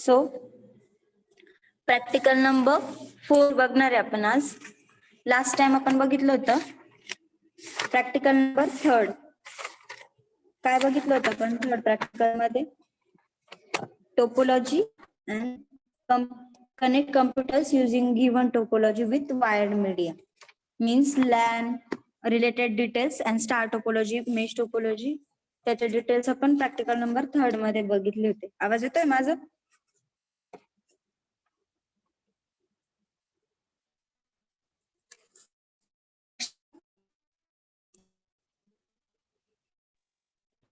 सो practical number 4 बघणार आहे आपण आज. लास्ट टाइम आपण बघितलं होतं प्रॅक्टिकल नंबर 3. काय बघितलं होतं आपण थर्ड प्रॅक्टिकल मध्ये? Topology and connect computers using given topology with wired media. Means LAN related details and star topology, mesh topology, त्याचे डिटेल्स आपण प्रॅक्टिकल नंबर 3 मध्ये बघितले होते. आवाज येतोय माझा?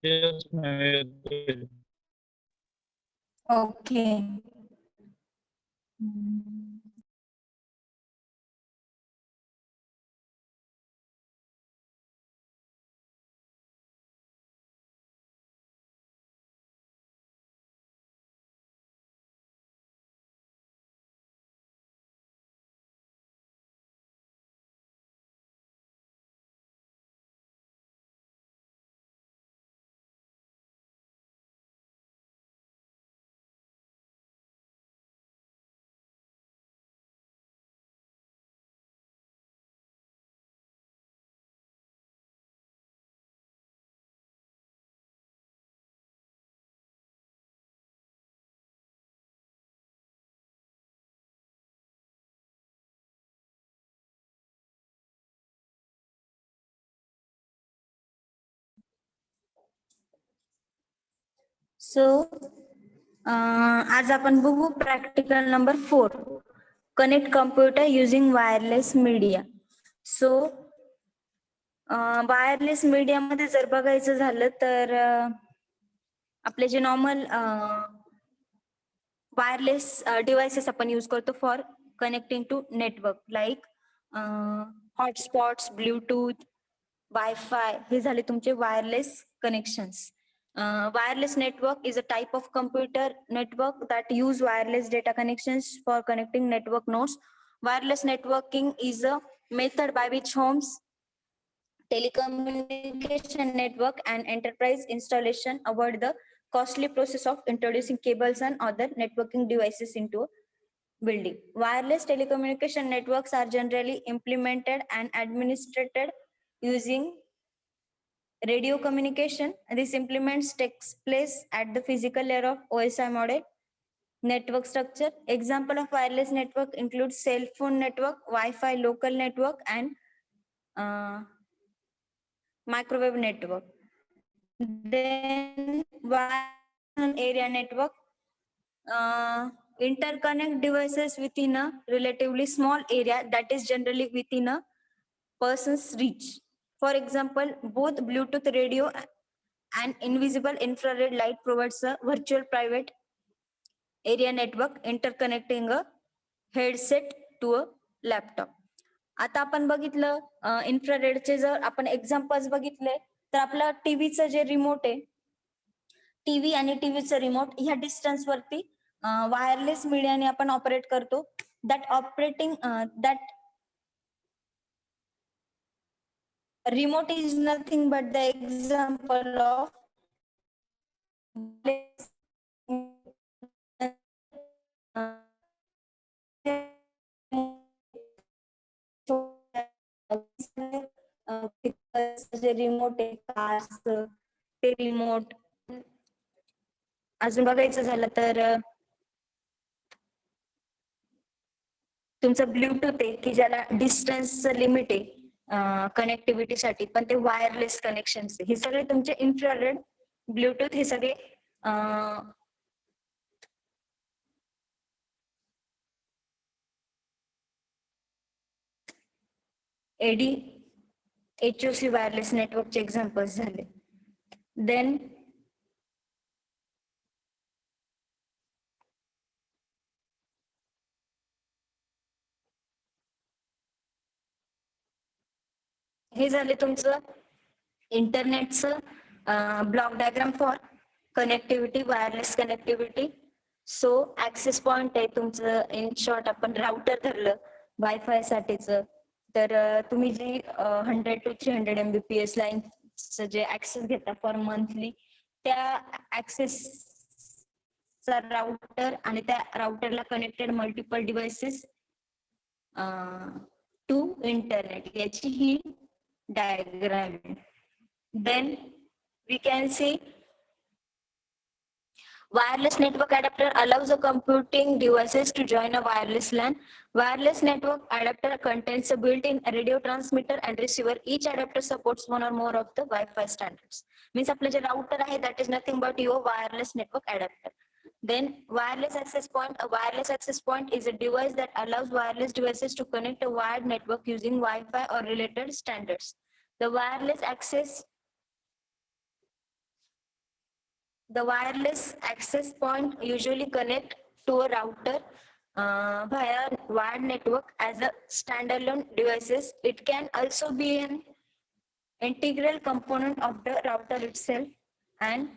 Yes, ma'am. ओके. सो आज आपण बघू practical number 4, connect computer using wireless media. So wireless media मध्ये जर बघायचं झालं तर आपले जे नॉर्मल वायरलेस डिव्हाइसेस आपण यूज करतो for connecting to network, like hotspots, bluetooth, wifi, हे झाले तुमचे wireless connections. Wireless network is a type of computer network that use wireless data connections for connecting network nodes. Wireless networking is a method by which homes, telecommunication network and enterprise installation avoid the costly process of introducing cables and other networking devices into a building. Wireless telecommunication networks are generally implemented and administered using radio communication. This implements takes place at the physical layer of OSI model network structure. Example of wireless network includes cell phone network, Wi-Fi local network, and microwave network. Then wireless area network interconnect devices within a relatively small area that is generally within a person's reach. For example, both Bluetooth radio and invisible infrared light provides a virtual private area network interconnecting a headset to a laptop. आता आपण बघितलं इन्फ्रारेडचे जर आपण examples बघितले तर आपलं टीव्हीचं जे remote आहे, TV आणि टीव्हीचं रिमोट ह्या डिस्टन्स वरती वायरलेस मीडियाने आपण ऑपरेट करतो. That remote is nothing but the example of remote आहे, कार्स ते रिमोट. अजून बघायचं झालं तर तुमचं ब्लूटूथ आहे की ज्याला डिस्टन्स लिमिट आहे कनेक्टिव्हिटीसाठी, पण ते वायरलेस कनेक्शन. हे सगळे तुमचे इन्फ्रारेड, ब्लूटूथ, हे सगळे एडी HOC वायरलेस नेटवर्कचे एक्झाम्पल्स झाले. देन हे झाले तुमचं इंटरनेटचं block diagram for connectivity, wireless connectivity. So access point आहे तुमचं, इन शॉर्ट आपण राउटर धरलं वायफाय साठीच, तर तुम्ही जी 100 to 300 MBPS लाईनचं जे ऍक्सेस घेता फॉर मंथली, त्या ऍक्सेस चा राउटर आणि त्या राउटरला connected multiple devices to internet, याची ही diagram. Then we can see wireless network adapter allows the computing devices to join a wireless LAN. Wireless network adapter contains a built-in radio transmitter and receiver. Each adapter supports one or more of the Wi-Fi standards. Means आपलं जे router आहे, that is nothing but your wireless network adapter. Then wireless access point. A wireless access point is a device that allows wireless devices to connect a wired network using Wi-Fi or related standards. The wireless access point usually connect to a router via wired network as a standalone devices. It can also be an integral component of the router itself, and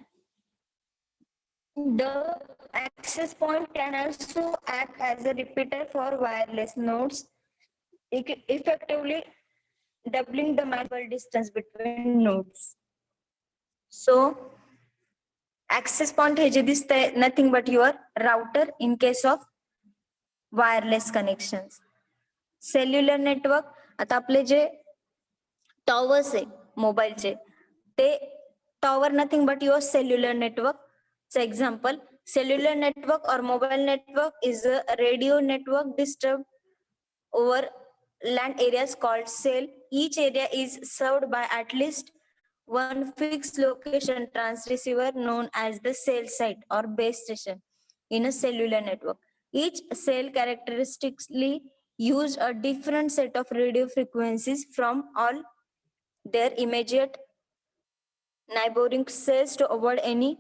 the access point can also act as a repeater for wireless nodes, effectively doubling the manual distance between nodes. So access point हे जे दिसतंय, nothing but your router in case of wireless connections. Cellular network, आता आपले जे towers आहे मोबाईलचे, ते tower nothing but your cellular network. So example, cellular network or mobile network is a radio network disturbed over land areas called cell. Each area is served by at least one fixed location transceiver known as the cell site or base station in a cellular network. Each cell characteristically use a different set of radio frequencies from all their immediate neighboring cells to avoid any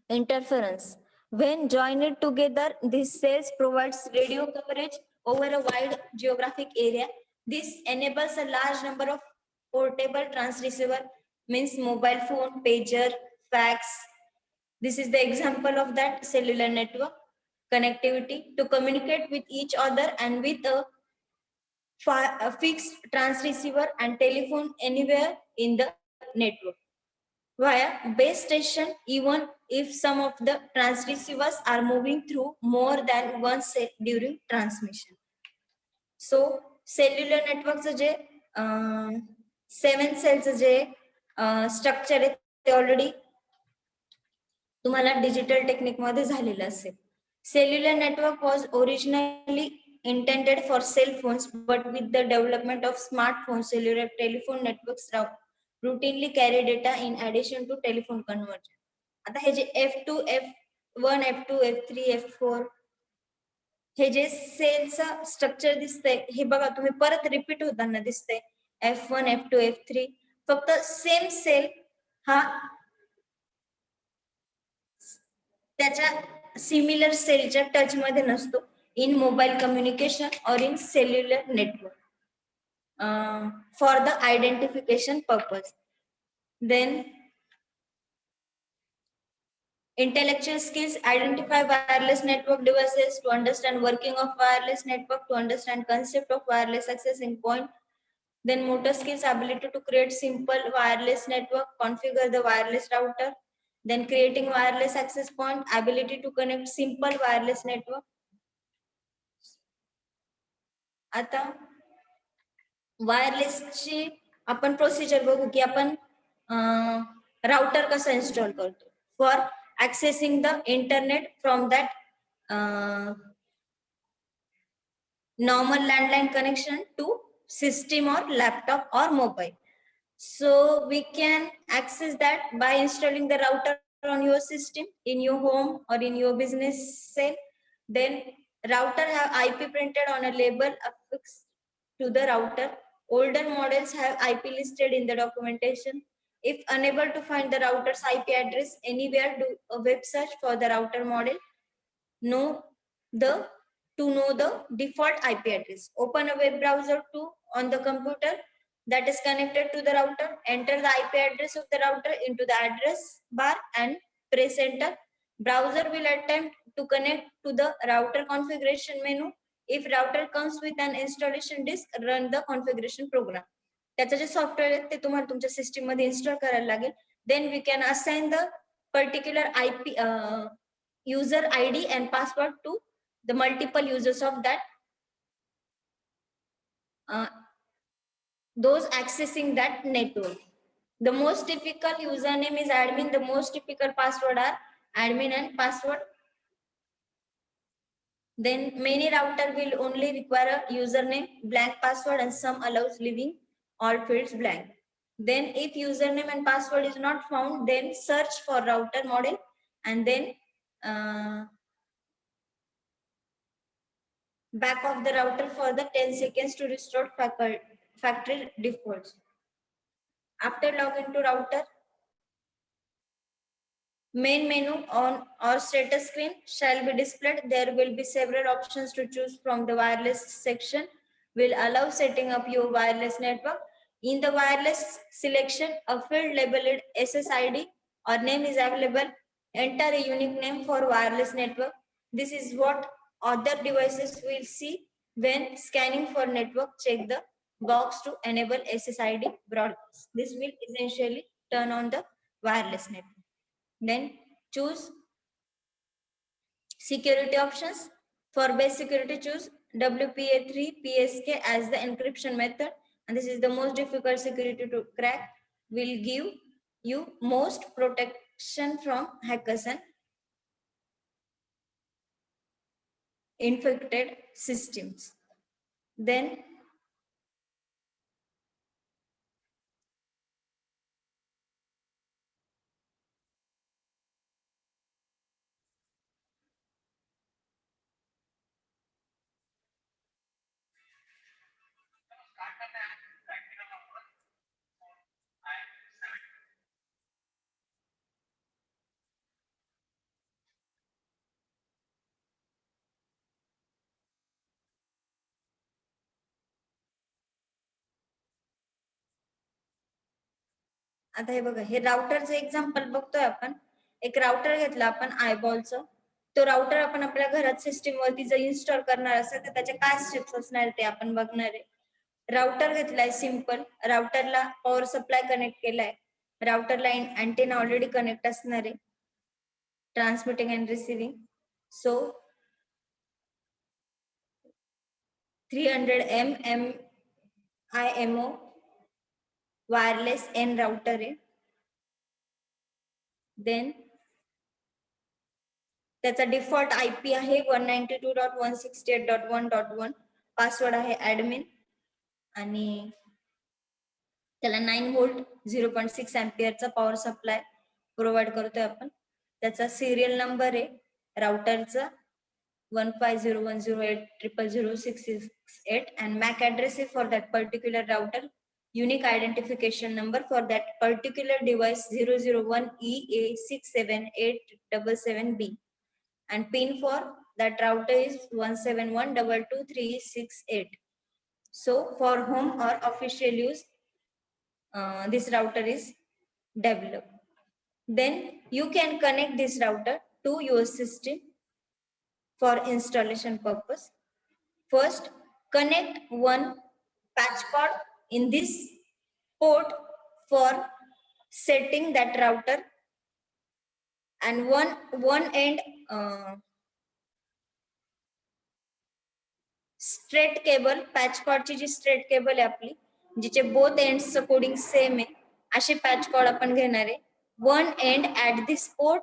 interference. When joined together, these cells provides radio coverage over a wide geographic area. This enables a large number of portable transceiver, means mobile phone, pager, fax. This is the example of that cellular network connectivity to communicate with each other and with a fixed transceiver and telephone anywhere in the network. Via base station, even if some of the transceivers are moving through more than one cell during transmission. So cellular network J 7 cells J structure आहे ते already तुम्हाला digital technique मध्ये झालेलं असेल. Cellular network was originally intended for cell phones, but with the development of smartphones, cellular telephone networks routinely carry data in addition to telephone conversion. आता हे जे F2, F1, F2, F3, F4 हे जे सेलचं structure दिसतंय, हे बघा तुम्ही परत repeat होताना दिसतंय. F1, F2, F3 फक्त same cell हा त्याच्या सिमिलर सेलच्या टच मध्ये नसतो इन मोबाईल कम्युनिकेशन और in cellular network for the identification purpose. Then intellectual skills: identify wireless network devices, to understand working of wireless network, to understand concept of wireless accessing point. Then motor skills: ability to create simple wireless network, configure the wireless router. Then creating wireless access point, ability to connect simple wireless network. आता वायरलेसची आपण procedure बघू की आपण router कसा install करतो for accessing the internet from that normal landline connection to system or laptop or mobile. So we can access that by installing the router on your system, in your home or in your business cell. Then router have IP printed on a label affixed to the router. Older models have IP listed in the documentation. If unable to find the router's IP address anywhere, do a web search for the router model. To know the default IP address, open a web browser on the computer that is connected to the router. Enter the IP address of the router into the address bar and press enter. Browser will attempt to connect to the router configuration menu. If router comes with an installation disk, run the configuration program. त्याचं जे software आहे ते तुम्हाला तुमच्या system मध्ये install करायला लागेल. Then we can assign the particular IP user ID and password to the multiple users of that those accessing that network. The most typical username is admin. The most typical password are admin and password. Then many router will only require a username, blank password, and some allows leaving all fields blank. Then if username and password is not found, then search for router model and then back of the router for the 10 seconds to restore factory defaults. After login to router, main menu on or status screen shall be displayed. There will be several options to choose from. The wireless section will allow setting up your wireless network. In the wireless selection, a field labeled SSID or name is available. Enter a unique name for wireless network. This is what other devices will see when scanning for network. Check the box to enable SSID broadcast. This will essentially turn on the wireless network. Then choose security options. For base security, choose WPA3 PSK as the encryption method, and this is the most difficult security to crack. Will give you most protection from hackers and infected systems. Then आता हे बघा, हे राउटरचं example बघतोय आपण. एक router घेतला आपण आयबॉलचं. तो router आपण आपल्या घरात सिस्टीम वरती जर इन्स्टॉल करणार असेल तर त्याच्या काय स्टेप्स असणार ते आपण बघणार आहे. राउटर घेतलाय सिंपल. राउटरला पॉवर सप्लाय कनेक्ट केलाय. राउटरला अँटेना ऑलरेडी कनेक्ट असणार आहे. Transmitting and receiving. So 300 MIMO wireless N router आहे. देन त्याचा डिफॉल्ट IP आहे 192.168.1.1. पासवर्ड आहे ऍडमिन आणि त्याला 9 व्होल्ट 0.6 अँपिअरचा पॉवर सप्लाय प्रोव्हाइड करतोय आपण. त्याचा सिरियल नंबर आहे राउटरचा 150108000668 and MAC address for that particular router. Unique identification number for that particular device 001EA67877B and pin for that router is 1712238. So for home or official use, this router is developed. Then you can connect this router to your system for installation purpose. First, connect one patch cord in this port for setting that router, and one end straight cable, patch cord ची जी straight cable आहे आपली, जिचे both ends चं coding same आहे, अशी patch cord आपण घेणार आहे. One end at this port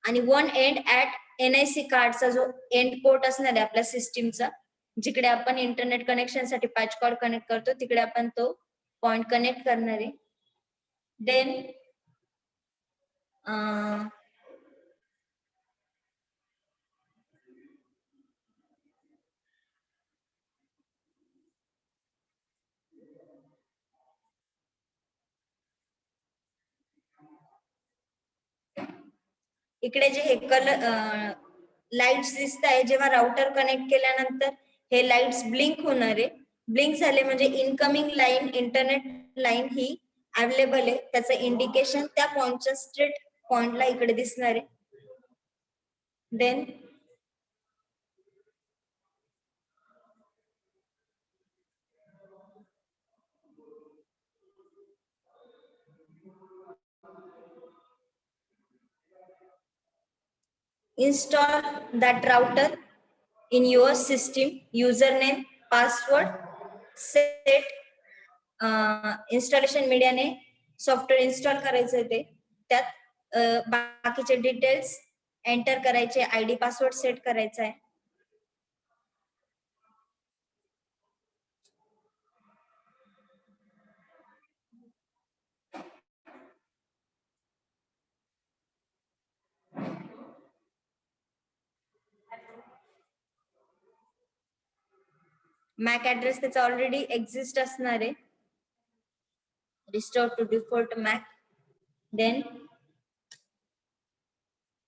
आणि one end at NIC कार्डचा जो एंड पोर्ट असणार आहे आपल्या सिस्टीमचा, जिकडे आपण इंटरनेट कनेक्शन साठी पॅच कॉर्ड कनेक्ट करतो तिकडे आपण तो पॉइंट कनेक्ट करणार आहे. देन इकडे जे हे कलर लाईट्स दिसत आहे, जेव्हा राउटर कनेक्ट केल्यानंतर हे लाईट्स ब्लिंक होणार आहे. ब्लिंक झाले म्हणजे इनकमिंग लाईन, इंटरनेट लाईन ही अवेलेबल आहे, त्याचं इंडिकेशन त्या पॉइंटच्या स्ट्रेट पॉइंटला इकडे दिसणार आहे. Then install that router in your system, username, password, set installation media ने सॉफ्टवेअर इन्स्टॉल करायचं ते त्यात बाकीचे डिटेल्स एंटर करायचे, आयडी पासवर्ड सेट करायचा आहे. मॅक ऍड्रेस त्याचा ऑलरेडी एक्झिस्ट असणार आहे. Restore to default MAC. Then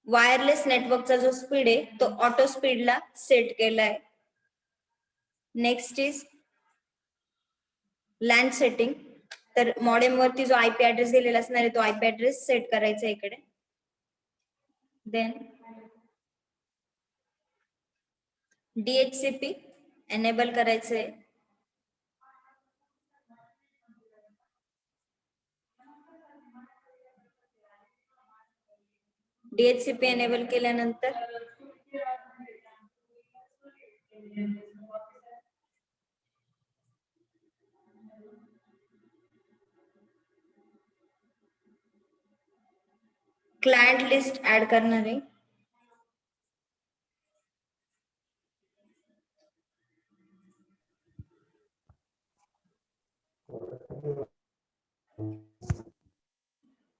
wireless नेटवर्कचा जो स्पीड आहे तो ऑटो स्पीडला सेट केलाय. Next is LAN setting. तर मॉडेम वरती जो आयपी ऍड्रेस दिलेला असणार आहे तो आयपी ऍड्रेस सेट करायचा आहे इकडे. देन DHCP एनेबल करायचंय. DHCP एनेबल केल्यानंतर क्लायंट लिस्ट ऍड करणार आहे.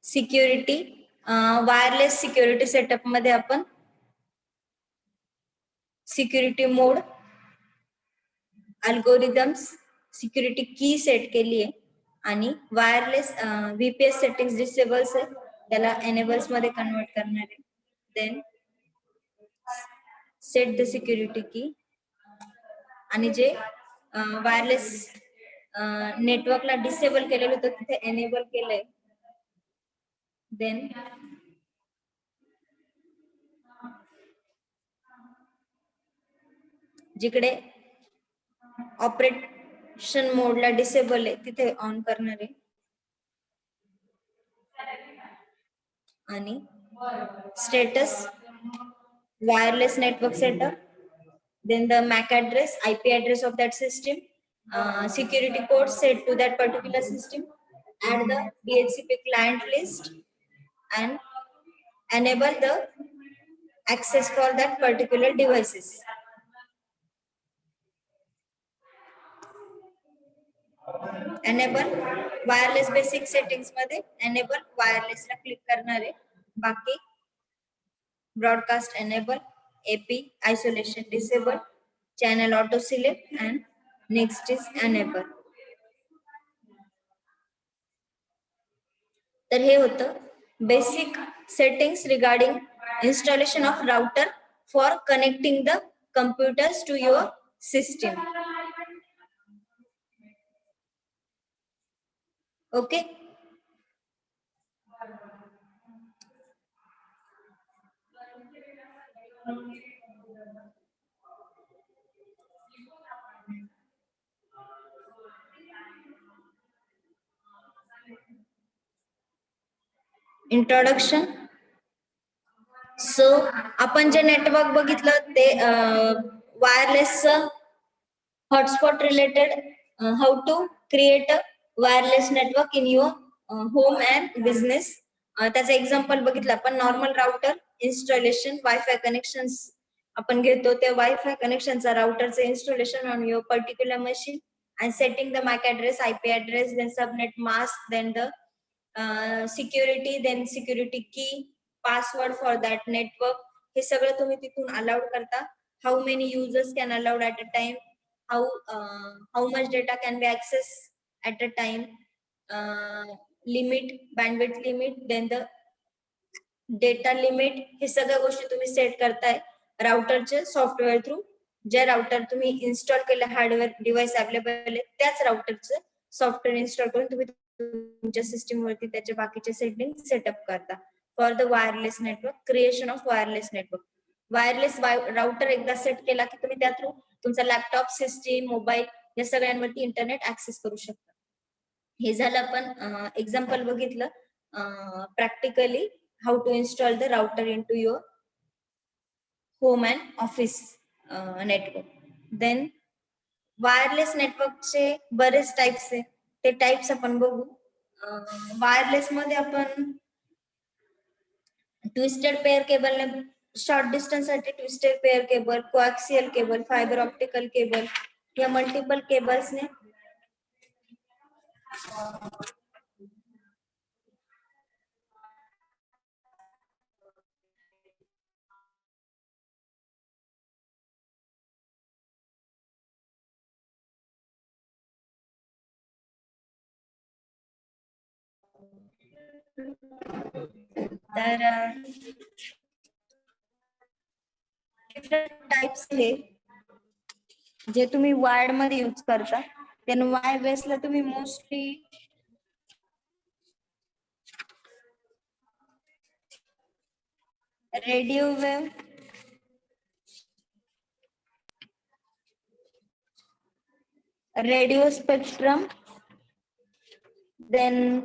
सिक्युरिटी वायरलेस सिक्युरिटी सेटअप मध्ये आपण सिक्युरिटी मोड, अल्गोरिदम्स, सिक्युरिटी की सेट केली आहे आणि वायरलेस VPS सेटिंग्स डिसेबल्स आहे त्याला एनेबल्स मध्ये कन्वर्ट करणार आहे. देन सेट द सिक्युरिटी की आणि जे वायरलेस नेटवर्कला डिसेबल केलेलं होतं तिथे एनेबल केलंय. देन जिकडे ऑपरेशन मोडला डिसेबल आहे तिथे ऑन करणार आहे. आणि status wireless network setup, then the MAC address, IP address of that system, security code set to that particular system, add the DHCP client list and enable the access for that particular devices. Enable wireless basic settings मध्ये enable wireless ला click करणार आहे. बाकी broadcast enable, AP isolation disable, channel auto select and next is enable. तर हे होतं basic settings regarding installation of router for connecting the computers to your system. Okay. Introduction. So आपण जे network बघितलं ते wireless hotspot related, how to create a wireless network in your home and business. त्याचं example बघितलं आपण. Normal router installation, wifi connection आपण घेतो त्या वायफाय कनेक्शनचा राउटरचं installation on your particular machine and setting the MAC address, IP address, then subnet mask, then the security, then security key, password for that network. हे सगळं तुम्ही तिथून allowed करता. How many users can allowed at a time? How much data can be accessed at a time? Limit, bandwidth limit, then the data limit. हे सगळ्या गोष्टी तुम्ही set करताय राउटरचे software through. ज्या router तुम्ही इन्स्टॉल केले हार्डवेअर डिव्हाइस अवेलेबल आहे त्याच राउटरचं software install करून तुम्ही तुमच्या सिस्टीम वरती त्याचे बाकीचे सेटिंग सेटअप करता for the wireless network, creation of wireless network. Wireless router एकदा सेट केला की तुम्ही त्या थ्रू तुमचा लॅपटॉप, सिस्टीम, मोबाईल या सगळ्यांवरती इंटरनेट ऍक्सेस करू शकता. हे झालं आपण एक्झाम्पल बघितलं practically how to install the router into your home and office network. Then wireless नेटवर्कचे बरेच टाइप्स आहे, ते टाइप्स आपण बघू. वायरलेस मध्ये आपण ट्विस्टेड पेअर केबलने शॉर्ट डिस्टन्स साठी twisted pair cable, coaxial cable, fibre optical cable या मल्टिपल केबल्सने तर डिफरंट टाइप्स हे जे तुम्ही वायर्ड मध्ये यूज करता, त्यानं वायरलेसला तुम्ही mostly radio wave, radio spectrum, then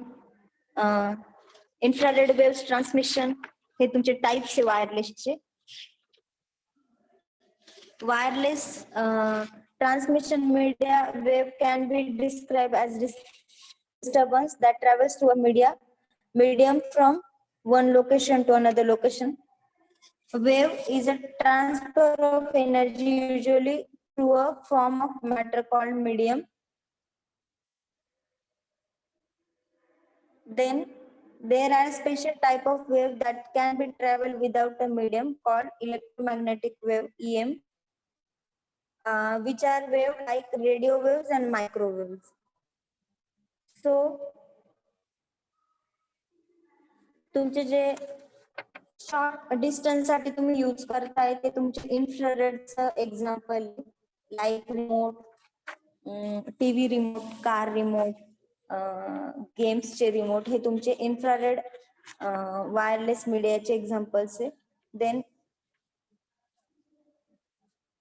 infrared wave transmission हे तुमचे टाइप्स आहे वायरलेसचे. Wireless transmission media wave can be described as disturbance that travels through a medium from one location to another location. Wave is a transfer of energy usually through a form of matter called medium. Then there are special type of wave that can be traveled without a medium called electromagnetic wave EM. Which are wave like radio waves and microwaves. So तुमचे जे short distance साठी तुम्ही use करताय ते तुमचे इन्फ्रारेडचं example, like remote, TV remote, car remote, गेम्सचे remote हे तुमचे इन्फ्रारेड वायरलेस मीडियाचे एक्झाम्पल्स आहे. देन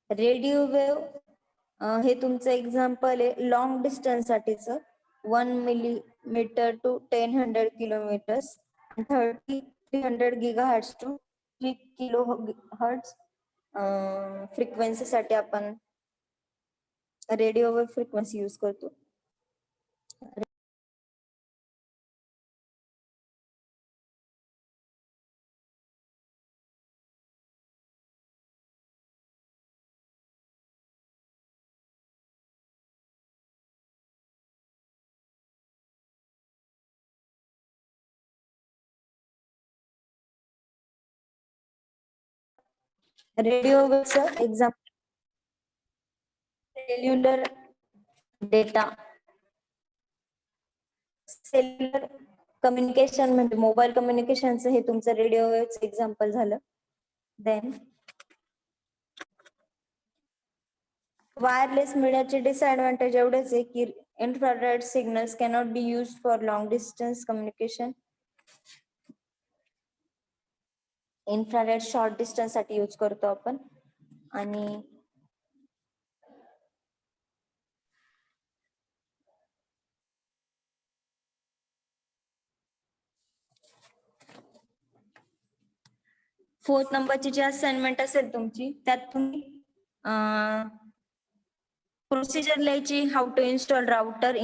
रेडिओ वेव्ह हे तुमचं एक्झाम्पल आहे लॉंग डिस्टन्स साठीचं, 1 millimeter to 1000 kilometers, 300 gigahertz to 3 kilohertz frequency साठी आपण रेडिओ वेव्ह फ्रिक्वेन्सी यूज करतो. रेडिओ वेव्हचं example cellular data, cellular communication म्हणजे मोबाईल कम्युनिकेशनचं हे तुमचं रेडिओ वेव्हचं एक्झाम्पल झालं. देन वायरलेस मीडियाचे डिसएडव्हान्टेज एवढेच आहे की infrared signals cannot be used for long distance communication. Infrared short distance साठी यूज करतो आपण. आणि फोर्थ नंबरची जी असाइनमेंट असेल तुमची त्यात तुम्ही प्रोसिजर लिहायची, how to install router,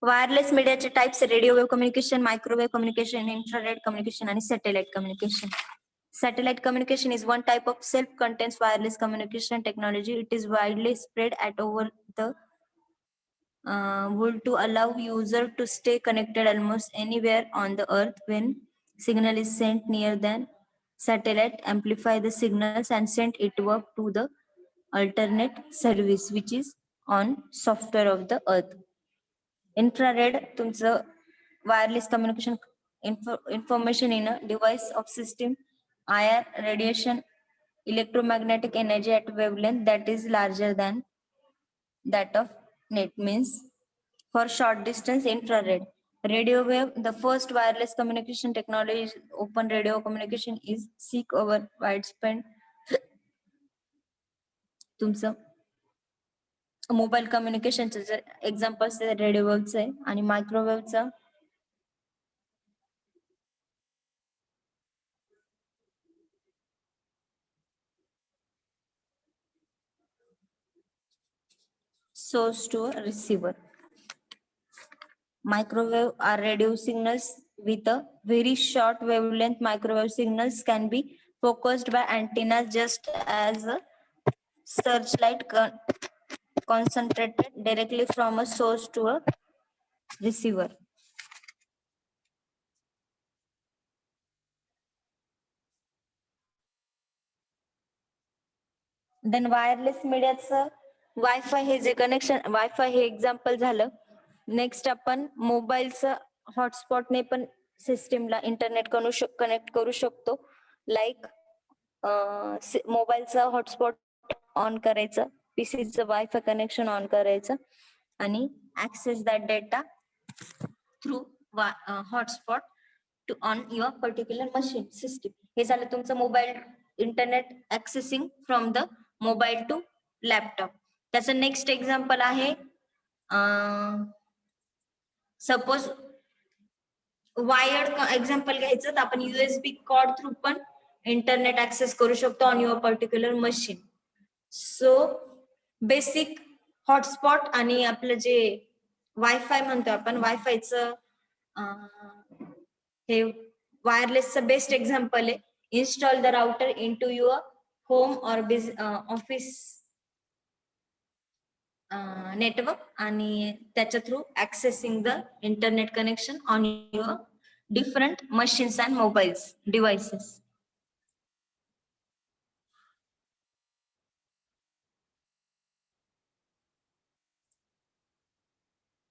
wireless मीडियाचे types radio wave communication, microwave communication, infrared communication आणि satellite communication. Satellite communication is one type of self-contained wireless communication technology. It is widely spread over the world to allow user to stay connected almost anywhere on the earth. When signal is sent near them, satellite amplify the signals and send it work to the alternate service which is on software of the earth. Infrared तुमचं wireless communication information in a device of system, IR radiation, electromagnetic energy at wavelength that is larger than that of net, means for short distance infrared. Radio wave, the first wireless communication technology is open radio communication is seek over widespread तुमचं mobile कम्युनिकेशनचं जर examples radio वेव्हचं आहे आणि मायक्रोवेव्हचं source to a receiver. Microwave are radio signals with a very short wavelength. Microwave signals can be focused by antennas just as a searchlight concentrated directly from a source to a receiver. Then wireless मीडियाचं wifi हे जे connection wifi हे example झालं. Next आपण मोबाईलचं हॉटस्पॉटने पण सिस्टीमला internet connect करू शकतो. Like मोबाईलचं hotspot on करायचं, पीसीचं वायफाय कनेक्शन ऑन करायचं आणि access that data through hotspot to on your particular machine system. हे झालं तुमचं mobile internet accessing from the mobile to laptop. त्याचं नेक्स्ट एक्झाम्पल आहे सपोज वायर्ड एक्झाम्पल घ्यायचं तर आपण USB कॉर्ड थ्रू पण इंटरनेट ऍक्सेस करू शकतो on your particular machine. So basic hotspot आणि आपलं जे वायफाय म्हणतो आपण वायफायचं हे वायरलेसचं बेस्ट एक्झाम्पल आहे. Install the router into your home or office network आणि त्याच्या through ऍक्सेसिंग the internet connection on your different machines and mobiles devices.